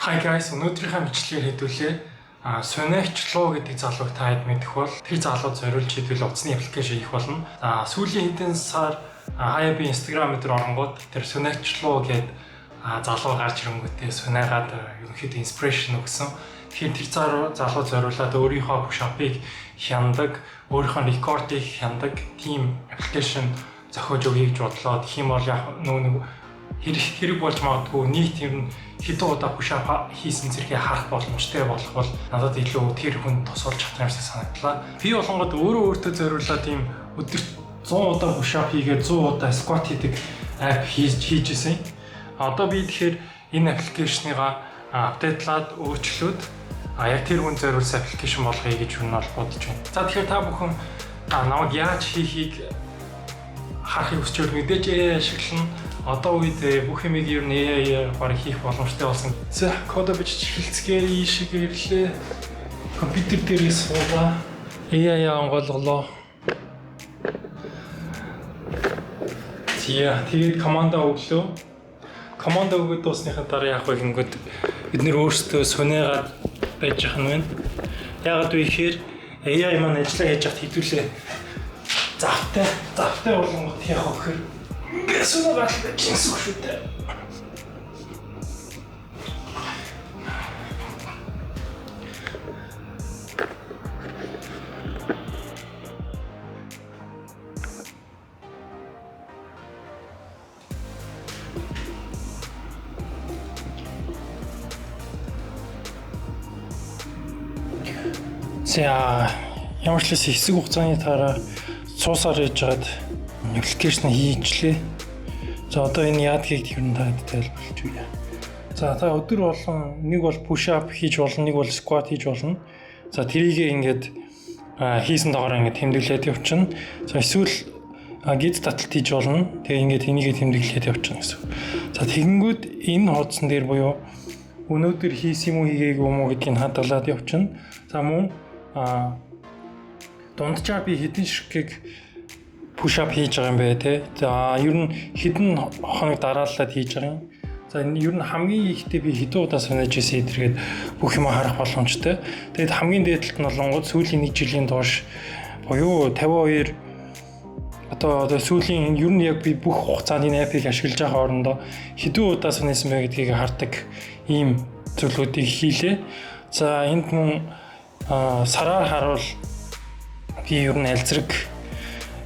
Hi guys, өнөөдрийнхээ мэдлэгээр хэдүүлээ. Сонирхчлоо гэдэг залууг та хэд мэдэх бол тэр залуу зориулж хэдвэл утасны аппликейшн хийх болно. Сүүлийн хэдэн сар хаяа би Instagram дээр оронгууд тэр сонирхчлоо гэдэг залуу гарч ирэнгүүтээ сонирхаад ерөнхийдөө inspiration өгсөн. Тэгэхээр тэр залуу зориулаад өөрийнхөө push-up-ыг хяндаг, өөрийнхөө рекордыг хяндаг team application зохиож өгье гэж бодлоо. Тэгэх юм бол яг нэг хэрэг болж магадгүй нийт юм хэдэн удаа push-up хийсэн зэрэгээ харах боломжтой болох бол надад илүү тэр хүн тусалж чадах юмшиг санагдлаа. Би болгонгод өөртөө зориулаад ийм өдөрт 100 удаа push-up хийгээд 100 удаа squat хийдэг app хийжсэн. Одоо би тэгэхээр энэ аппликейшныгаа апдейтлаад өөрчлөөд яг тэр хүн зориулсан аппликейшн болгоё гэж юу нь бол бодож байна. За тэгэхээр та бүхэн намайг яаж хийхийг харахыг хүсч байвал мэдээж ашиглана. Одоо үед бүх юмыг ер нь AI-аар хийх боломжтой болсон. За кодо бичиж хэлцгээр ийшиг ирлээ. Компьютер дээрээс суулаа. AI онголголоо. Тэгээд команда өглөө. Команда өгөөд дуусныхаа дараа яах вэ гингүүд бид нэр өөрсдөө сунаагаад байж ах нь байна. Яагаад вэ гэхээр AI маань ажиллаа хийж хат хэдүүлээ. Завтай болгонгод яах вэ гэхээр Гэсэн үг байна гэсэн үг шүү дээ. За ямар ч хэсэг хугацааны дараа суусаар яжгаад аппликейшн хийжлээ. За одоо энэ яадгийг ер нь таад тайлбарлаж өгье. За та өдөр болгон нэг бол push up хийж болно, нэг бол squat хийж болно. За тэрийг ингээд хийсэн доогоор ингээд тэмдэглээд явчихна. За эсвэл гид таталт хийж болно. Тэгээ ингээд энийгээ тэмдэглээд явчихна гэсэн. За тэгэнгүүт энэ хуудсан дээр буюу өнөөдөр хийсэн юм уу хийгээгүй юм уу гэдгийг хадгалаад явчихна. За мөн дунджаар би хэдэн ширхгийг push-up хийж байгаа юм бэ те. За ер нь хэдэн хоног дарааллаад хийж байгаа юм. За ер нь хамгийн ихтэй би хэдэн удаа санаж ирсэн эдэргээд бүх юм харах боломжтой. Тэгээд хамгийн дээдлэлт нь болонгод сүүлийн 1 жилийн турш буюу 52 одоо сүүлийн ер нь яг би бүх хугацаанд энэ апп-ыг ашиглаж байгаа орондоо хэдэн удаа санаасан бэ гэдгийг хардаг ийм зүйлүүдийг хийлээ. За энд мөн сараар харуул би ер нь альзрэг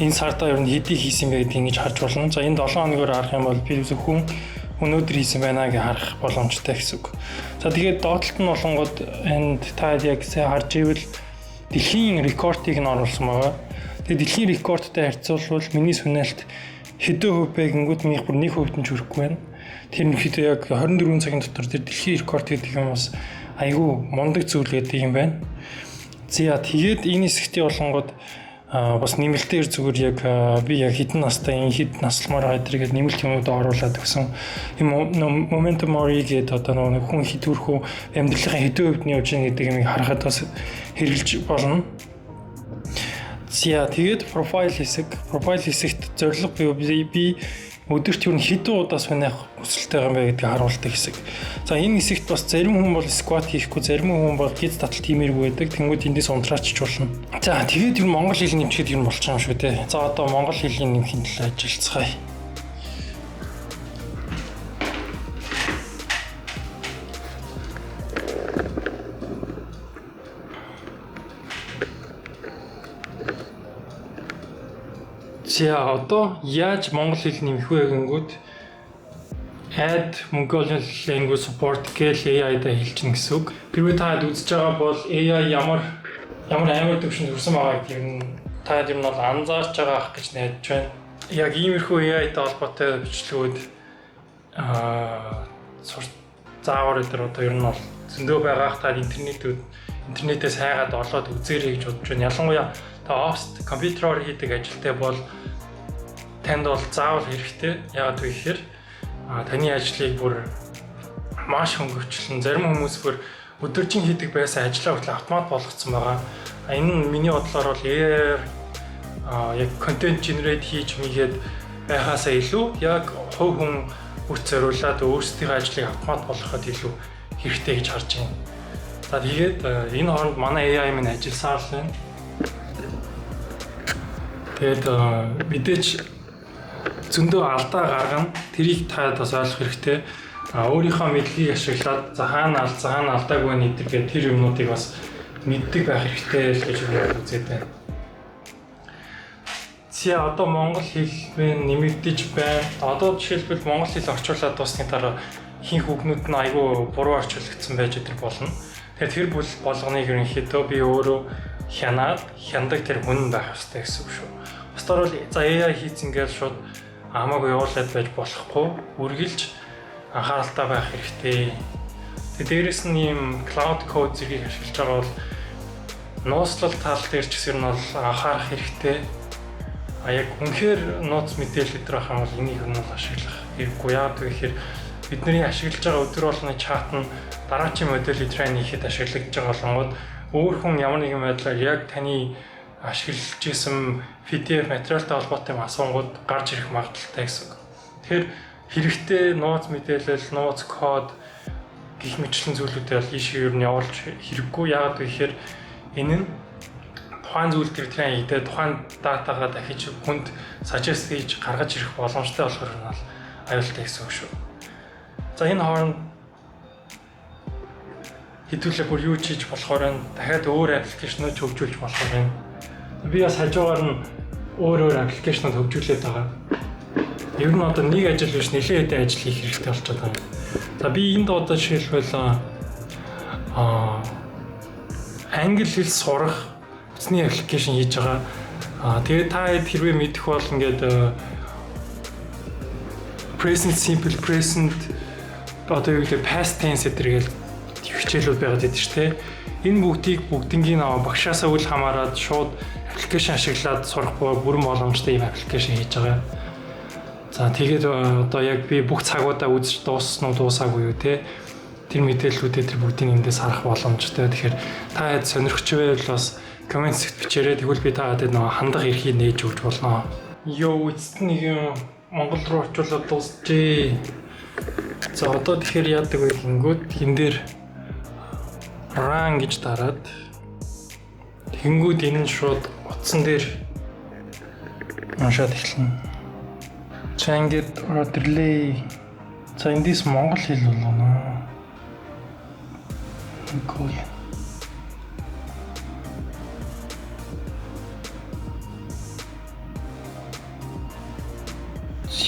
энэ сартаа ер нь хэдий хийсэн бэ гэдгийг ингэж харж болно. За энэ 7 хоногоор харах юм бол би зөвхөн өнөөдөр хийсэн байна гэж харах боломжтой гэсэн үг. За тэгээд доотлолт нь болонгод энд та яг харж ивэл дэлхийн рекордыг нь оруулсан байгаа. Тэгээд дэлхийн рекордтой харьцуулбал миний сүнэлт хэдэн хувь бэ гингүүд минийх бүр 1% нь ч хүрэхгүй байна. Тэр нь хэд яг 24 цагийн дотор тэр дэлхийн рекорд гэдэг юм бас айгүй мундаг зүйл гэдэг юм байна. За тэгээд энэ хэсэгтээ болонгод бас нэмэлтээр зүгээр яг би яг хэдэн настай энэ хэд наслмаар байдрыг нэмэлт юмуд оруулаад өгсөн. Юм momentum mori гэдэг одоо нэг хүн хитүүрхүү амьдралын хэдэн хувьд нь явж байгаа гэдэг юм харахад бас хэрэгжилж болно. За тэгээд profile хэсэгт зорилго би өдөрт юу хэдэн удаа сонирх хүсэлтэй юм бэ гэдгийг харуулдаг хэсэг. За энэ хэсэгт бас зарим хүн бол squat хийхгүй, зарим хүн бол гид таталт хиймээргүй байдаг. Тэнгүүд эндээс унтраачч болно. За тэгээд ер нь монгол хэл нэмчихэд ер нь болчих юм шүү дээ. За одоо монгол хэлний нэмхийн төлөө ажиллацгаая. За одоо яаж монгол хэл нэмэх вэ гэнгүүт add Mongolian language support гэж AI-да хэлчихнэ гэсэн үг. Хэрвээ та үзэж байгаа бол AI ямар амар төвшөнд хүрсэн байгаа гэдгийг та ер нь бол анзаарч байгаа ах гэж найдаж байна. Яг иймэрхүү AI-тай холбоотой бичлэгүүд заавар дээр одоо ер нь бол зөндөө байгаа ах та интернетээс хайгаад олоод үзээрэй гэж бодож байна. Ялангуяа та оффист компьютероор хийдэг ажилтай бол танд бол заавал хэрэгтэй. Яагаад вэ гэхээр таны ажлыг бүр маш хөнгөвчлөн зарим хүмүүс бүр өдөржин хийдэг байсан ажлаа хүртэл автомат болгоцсон байгаа. Энэ нь миний бодлоор бол яг контент генерейт хийж мэйгээд байхаасаа илүү яг хувь хүн бүрт зориулаад өөрсдийнхөө ажлыг автомат болгоход илүү хэрэгтэй гэж харж байна. За тэгээд энэ хооронд манай AI минь ажилласаар л байна. Тэгээд мэдээж зөндөө алдаа гаргана. Тэрийг та бас ойлгох хэрэгтэй. Өөрийнхөө мэдлэгийг ашиглаад за хаана алдаагүй нэгдэг тэр юмнуудыг бас мэддэг байх хэрэгтэй л гэж үзээд байна. Одоо монгол хэл нэмэгдэж байна. Одоо жишээлбэл монгол хэл орчуулад дуусны дараа ихэнх үгнүүд нь айгүй буруу орчуулагдсан байж идэх болно. Тэгэхээр тэр болгоныг ерөнхийдөө би өөрөө хяндаг тэр хүн байх хэрэгтэй гэсэн үг шүү. Бусдаар бол за AI хийц ингээл шууд хамаагүй явуулаад байж болохгүй. Үргэлж анхааралтай байх хэрэгтэй. Тэгээд дээрэс нь ийм cloud code зэргийг ашиглаж байгаа бол нууцлал тал дээр ч гэсэн нь бол анхаарах хэрэгтэй. Яг үнэхээр нууц мэдээлэл өдр ахын бол энийг нь ашиглах хэрэггүй. Яагаад гэвэл бидний ашиглаж байгаа өдөр болгоны чат нь дараачийн модель трейн хийхэд ашиглагдж байгаа болгоод өөр хүн ямар нэгэн байдлаар яг таны ашиглаж исэн PDF материалтай холбоотой юм асуунгууд гарч ирэх магадaltaй гэсэн үг. Тэгэхээр хэрэгтэй нууц мэдээлэл, нууц код гэх мэтлэн зүйлүүдээ бол ийшээ ер нь явуулж хэрэггүй. Яагаад гэвэл энэ нь тухайн зүйл төр трейн хийдэг тухайн датагаа дахиж хүнд suggest хийж гаргаж ирэх боломжтой болохоор нь бол аюултай гэсэн үг шүү. За энэ хооронд хэдүүлээ бүр юу хийж болохоор нь дахиад өөр аппликейшнууд хөгжүүлж болохоор юм. Би бас хажуугаар нь өөр аппликейшнууд хөгжүүлээд байгаа. Ер нь одоо нэг ажил биш нэлээд хэдэн ажил хийх хэрэгтэй болчиход байгаа. За би энд одоо жишээлбэл англи хэл сурах утасны аппликейшн хийж байгаа. Тэгээд та хэрвээ мэдэх бол ингээд present simple present одоо юу гэдэг past tense гэдэргээл хичээлүүд байгаад байдаг шүү дээ. Энэ бүгднийг багшаасаа үл хамааран шууд аппликейшн ашиглаад сурах бүрэн боломжтой ийм аппликейшн хийж байгаа. За тэгээд одоо яг би бүх цагуудаа үзэж дууссан уу дуусаагүй юу те тэр мэдээллүүдээ тэр бүгдийг эндээс харах боломжтой. Тэгэхээр та хэд сонирхч байвал бас коммент секцэд бичээрэй. Тэгвэл би та хэд хандах эрхийг нээж өгч болно. Йоо эцэст нэг юм Монгол руу орчуулаад дуусчээ. За одоо тэгэхээр яадаг вэ гингүүд энэ дээр run гэж дараад тэнгүүд энэ нь шууд утсан дээр уншаад эхэлнэ. За ингээд orderly. За эндээс монгол хэл болгоно. Коя.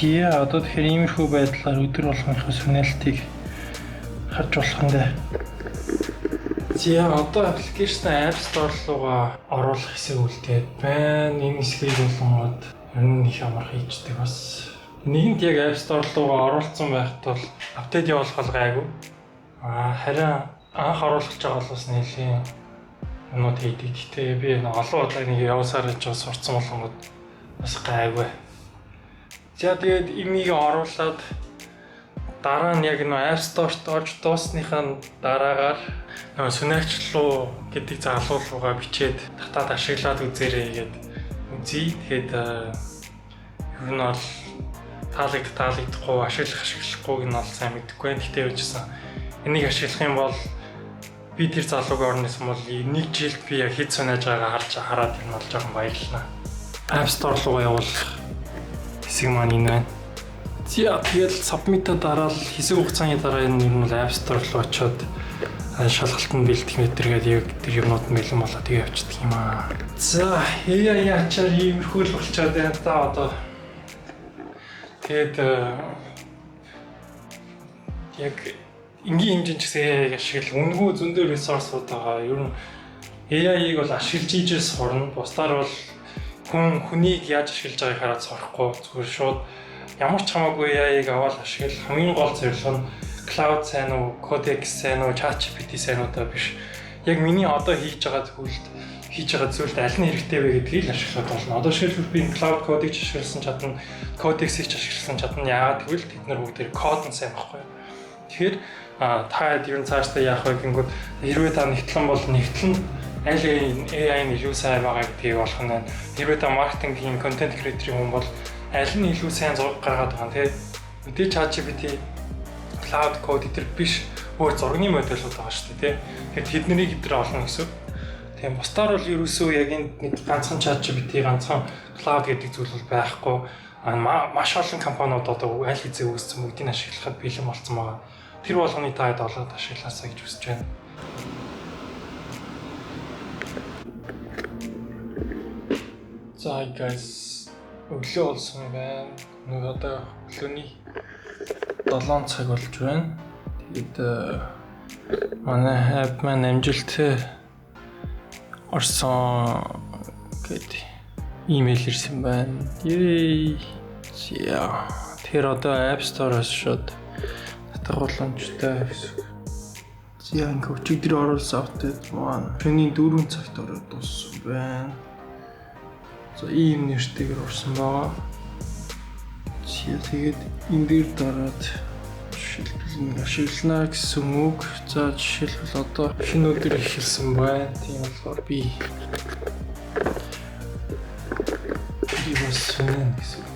Одоо тэгэхээр иймэрхүү байдлаар өдөр болгоныхоо сүнэлтийг харж болох юм даа. Одоо аппликейшн App Store руугаа оруулах хэсэг үлдээд байна. Энэ хэсгийг болгоод ер нь их амар хийждэг бас. Нэгэнт яг App Store руугаа оруулсан байхад бол апдейт явуулах гайгүй. Харин анх оруулах байгаа бол бас нэлээд юмуд хийдэг. Гэхдээ би олон удаа нэг явсаар гэж сурцсан болгоод бас гайгүй. За тэгээд имийг оруулаад дараа нь яг App Store-т орж дуусныхаа дараагаар сүнээгчлүү гэдэг залуу руугаа бичээд татаад ашиглаад үзээрэй гэд үзье. Тэгээд ер нь бол таалагдахгүй ашиглахгүйг нь бол сайн мэдэхгүй байна. Гэхдээ явжсэн энийг ашиглах юм бол би тэр залууг орносон бол нэг жилд би яг хэд сүнэж байгааг хараад ер нь бол жоохон баярлалаа. App Store руугаа явуулах хэсэг маань энэ байна. Тэгээд submit-а дараал хэсэг хугацааны дараа энэ юм бол App Store руу очиод шалгалтанд бэлдэх мэтэргээд яг тэр юмнууд нь бэлэн болоод тэгээ явчихдаг юм аа. За AI ачаар иймэрхүү л болчиход байна та одоо. Тэгээд яг энгийн хэмжээнд ч гэсэн AI ашиглах үнэгүй зөндөө ресурсууд байгаа. Ер нь AI-ыг бол ашиглаж ийжээс хорно. Бусдаар бол хүнийг яаж ашиглаж байгааг хараад сурахгүй зүгээр шууд ямар ч хамаагүй AI-ыг аваад ашиглах хамгийн гол зорилго нь cloud сайн уу, Codex сайн уу, ChatGPT сайн уу та биш. Яг миний одоо хийж байгаа зүйлд аль нь хэрэгтэй вэ гэдгийг л ашиглах болно. Одоо жишээлбэл би cloud code-ийг ашигласан чадна, Codex-ийг ашигласан чадна. Яагаад гэвэл тэд нар бүгд код нь сайн байхгүй. Тэгэхээр та ер нь цаашдаа яах вэ гингүүд хэрвээ та нэгтлэн бол нэгтлэн аль AI нь илүү сайн байгаа гэдгийг олох нь байна. Хэрвээ та маркетингийн контент креатор хүн бол аль нь илүү сайн зураг гаргаад байгаа нь тий. Мэдээж ChatGPT, Cloud Code гэдэг биш Бүр зургийн модельуд байгаа шүү дээ, тий. Тэгэхээр тэднийг хэдрээ олно гэсэн. Тийм бусдаар бол ерөөсөө яг энэ нэг ганцхан ChatGPT, ганцхан Claude гэдэг зүйл бол байхгүй. Маш олон компаниуд одоо аль хэзээ үүссэн бүгдийг ашиглахад бэлэн болсон байгаа. Тэр болгоны таад олоод ашиглаасаа гэж хүсэж байна. За guys, өглөө болсон байна. Нэг одоо өглөөний 7 цаг болж байна. Тэгээд манай app маань амжилттай орсон гэдэг имэйл ирсэн байна. Яа. Тэр одоо App Store-оос шууд татах боломжтой гэсэн. Зяан өчигдөр оруулсан апдейт маань шөнийн 4 цагт ороод дууссан байна. За ийм нэртэйгээр орсон байгаа. Тэгээд энэ дээр дараад ашиглана гэсэн үг. За жишээлбэл одоо шинэ өдөр эхэлсэн байна. Тийм болохоор би бас шинэ гэсэн.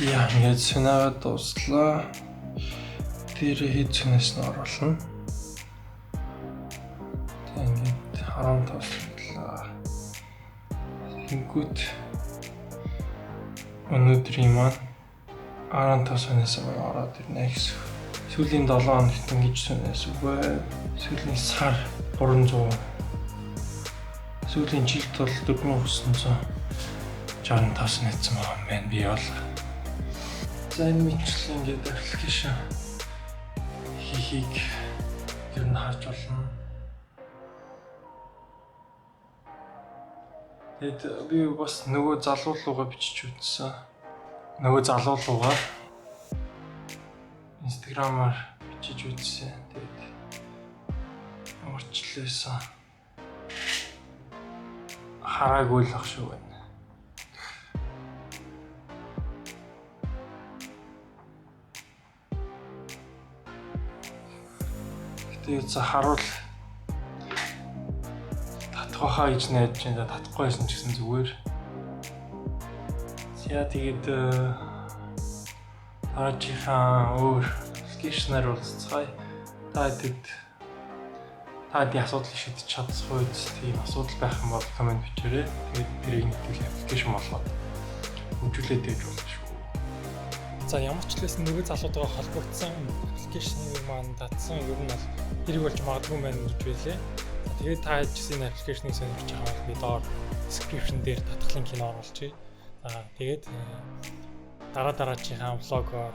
Яа, ингээд сэнага дуслаа. Тэр хэд цэнэс нь оруулна. Тэгээд 10 тослоо. Ингүүт өнөөдрийн маань 10 тоснаас ороод ирнэ гэсэн. Сүүлийн 7 хоногт ингэж цэнэс үгүй. Сүүлийн сар 300. Сүүлийн жилд бол 4965 нэцсэн байгаа юм би бол. За энэ мэтлэн ингээд аппликейшн хийхийг ер нь харж болно. Тэгээд би бас нөгөө залуулуугаа бичиж үзсэн. Нөгөө залуулуугаа Instagram-аар бичиж үзсэн. Тэгээд ямарчлээсэн хараагүй л ах шүү байна. Тэгээд за харуул татгахаа гэж найдаж байна. Татахгүй байсан ч гэсэн зүгээр. За тэгээд таажихаа өөр аппликейшнаар уулзцгаая. Таадэд асуудлыг шийдэж чадсах үед тийм асуудал байх юм бол комент бичээрэй. Тэгээд тэрийг нэгтгэл аппликейшн болгоод хөгжүүлээд дэж болно шүү. За ямар ч хэлсэн нөгөө залуудгаа холбогдсон аппликейшнийг маань татсан ер нь бол хэрэг болж магадгүй байна гэж байлээ. Тэгээд та хийжсэн аппликейшнийг сонирхож байгаа бол би доор description дээр татах линкийг оруулчихъя. За тэгээд дараагийн влогоор